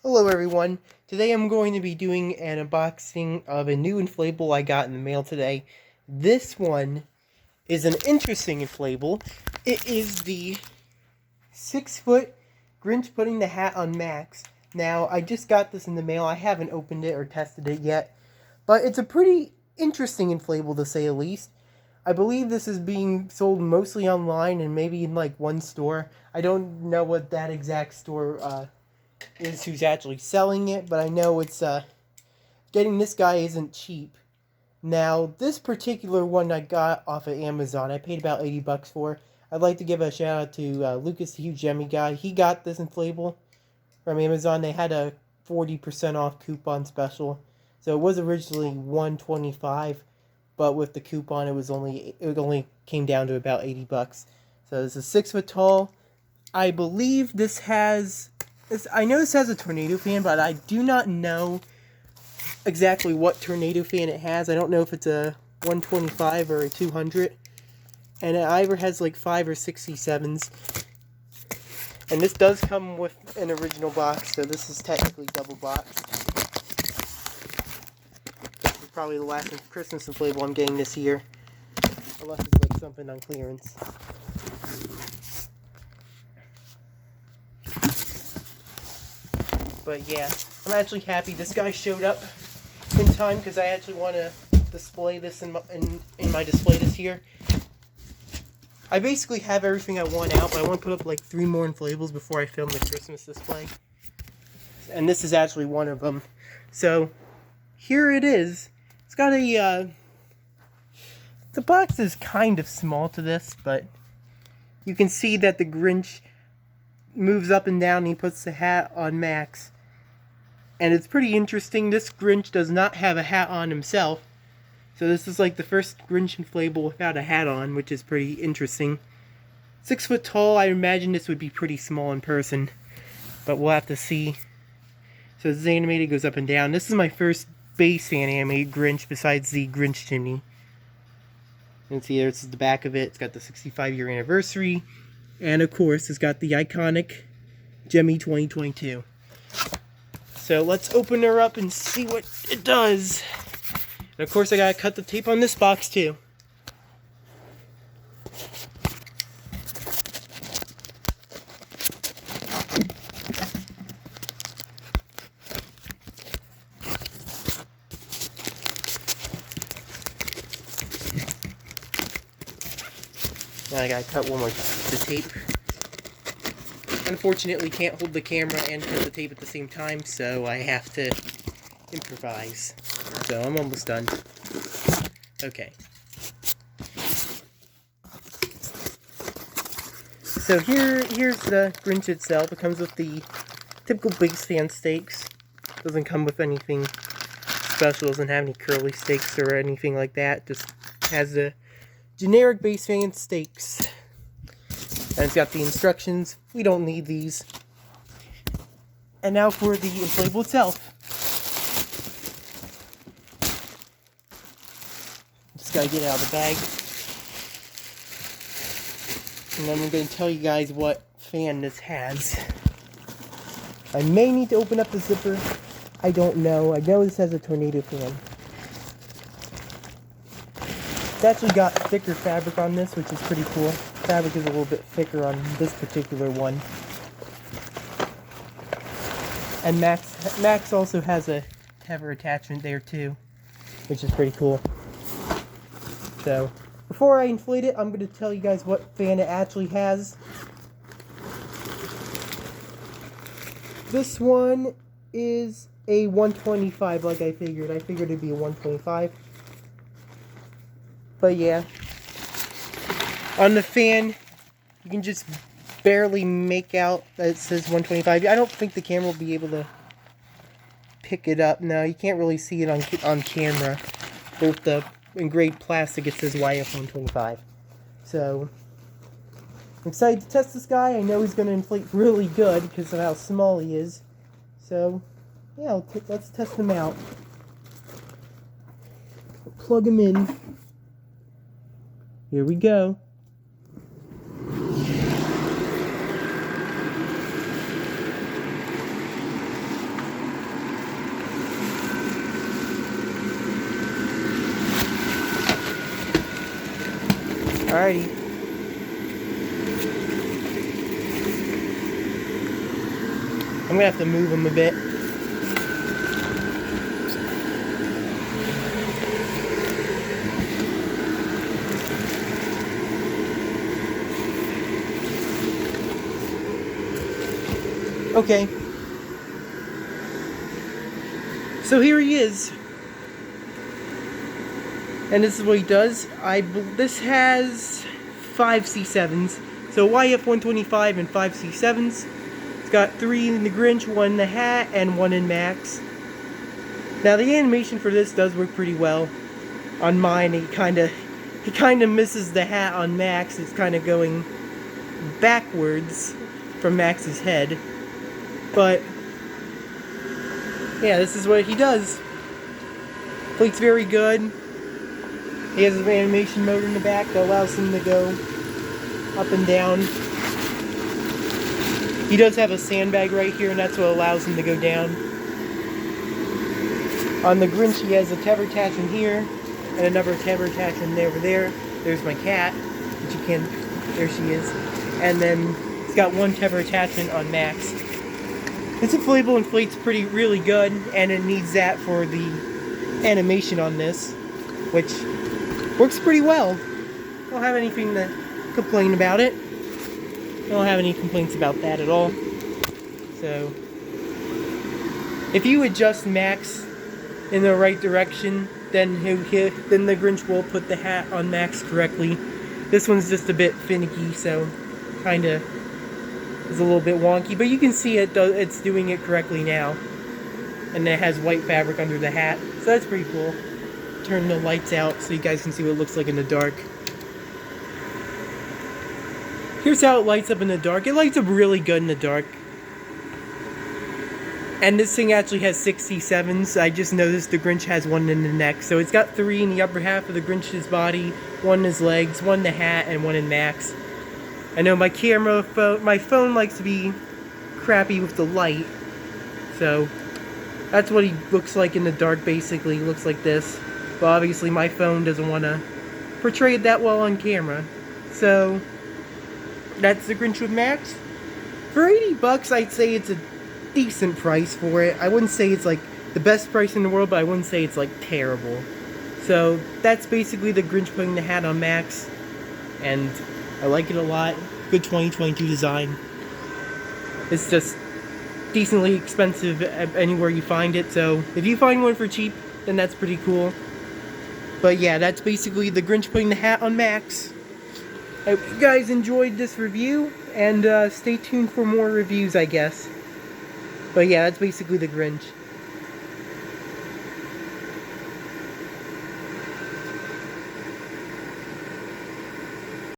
Hello everyone, today I'm going to be doing an unboxing of a new inflatable I got in the mail today. This one is an interesting inflatable. It is the 6-foot Grinch putting the hat on Max. Now, I just got this in the mail. I haven't opened it or tested it yet, but it's a pretty interesting inflatable to say the least. I believe this is being sold mostly online and maybe in like one store. I don't know what that exact store is who's actually selling it, but I know it's getting this guy isn't cheap. Now, this particular one I got off of Amazon, I paid about 80 bucks for. I'd like to give a shout out to Lucas, the huge Gemmy guy. He got this inflatable from Amazon. They had a 40% off coupon special, so it was originally $125, but with the coupon it only came down to about 80 bucks. So this is 6 foot tall. I believe this has I know this has a tornado fan, but I do not know exactly what tornado fan it has. I don't know if it's a 125 or a 200. And it either has like 5 or 67s. And this does come with an original box, so this is technically double boxed. This is probably the last Christmas inflatable I'm getting this year. Unless it's like something on clearance. But yeah, I'm actually happy this guy showed up in time because I actually want to display this in my display this year. I basically have everything I want out, but I want to put up like 3 more inflatables before I film the Christmas display. And this is actually one of them. So, here it is. It's got a, the box is kind of small to this, but you can see that the Grinch moves up and down and he puts the hat on Max. And it's pretty interesting. This Grinch does not have a hat on himself. So this is like the first Grinch inflatable without a hat on, which is pretty interesting. 6 foot tall, I imagine this would be pretty small in person. But we'll have to see. So this is animated, goes up and down. This is my first base animated Grinch besides the Grinch chimney. You can see this is the back of it. It's got the 65-year anniversary. And of course, it's got the iconic Gemmy 2022. So let's open her up and see what it does. And of course I gotta cut the tape on this box too. Now I gotta cut one more the tape. Unfortunately, can't hold the camera and cut the tape at the same time, so I have to improvise. So I'm almost done. Okay. So here's the Grinch itself. It comes with the typical base fan stakes. Doesn't come with anything special. Doesn't have any curly stakes or anything like that. Just has the generic base fan stakes. And it's got the instructions. We don't need these. And now for the inflatable itself. Just gotta get it out of the bag. And then I'm going to tell you guys what fan this has. I may need to open up the zipper. I don't know. I know this has a tornado fan. It's actually got thicker fabric on this, which is pretty cool. Fabric is a little bit thicker on this particular one. And Max also has a cover attachment there too, which is pretty cool. So, before I inflate it, I'm going to tell you guys what fan it actually has. This one is a 125, like I figured. I figured it'd be a 125. But yeah. On the fan, you can just barely make out that it says 125. I don't think the camera will be able to pick it up. No, you can't really see it on camera. But with the engraved plastic, it says YF 125. So, I'm excited to test this guy. I know he's going to inflate really good because of how small he is. So, yeah, let's test him out. Plug him in. Here we go. Alrighty. I'm gonna have to move him a bit. Okay. So here he is. And this is what he does. This has 5 C7s. So YF125 and 5 C7s. It's got 3 in the Grinch, 1 in the hat, and 1 in Max. Now the animation for this does work pretty well. On mine, he kind of misses the hat on Max. It's kind of going backwards from Max's head. But yeah, this is what he does. Fleet's very good. He has an animation mode in the back that allows him to go up and down. He does have a sandbag right here, and that's what allows him to go down. On the Grinch, he has a tether attachment here, and another tether attachment over there. There's my cat, which you can, there she is. And then it's got 1 tether attachment on Max. This inflatable inflates really good, and it needs that for the animation on this, which works pretty well. Don't have anything to complain about it. Don't have any complaints about that at all. So, if you adjust Max in the right direction, then then the Grinch will put the hat on Max correctly. This one's just a bit finicky, so kinda is a little bit wonky, but you can see it's doing it correctly now. And it has white fabric under the hat, so that's pretty cool. Turn the lights out so you guys can see what it looks like in the dark. Here's how it lights up in the dark. It lights up really good in the dark. And this thing actually has 6 C7s. I just noticed the Grinch has 1 in the neck. So it's got 3 in the upper half of the Grinch's body, 1 in his legs, 1 in the hat, and 1 in Max. I know my phone likes to be crappy with the light. So that's what he looks like in the dark, basically. He looks like this. But obviously my phone doesn't want to portray it that well on camera. So that's the Grinch with Max. For 80 bucks, I'd say it's a decent price for it. I wouldn't say it's like the best price in the world, but I wouldn't say it's like terrible. So that's basically the Grinch putting the hat on Max, and I like it a lot. Good 2022 design. It's just decently expensive anywhere you find it, so if you find one for cheap, then that's pretty cool. But yeah, that's basically the Grinch putting the hat on Max. I hope you guys enjoyed this review, and stay tuned for more reviews, I guess. But yeah, that's basically the Grinch.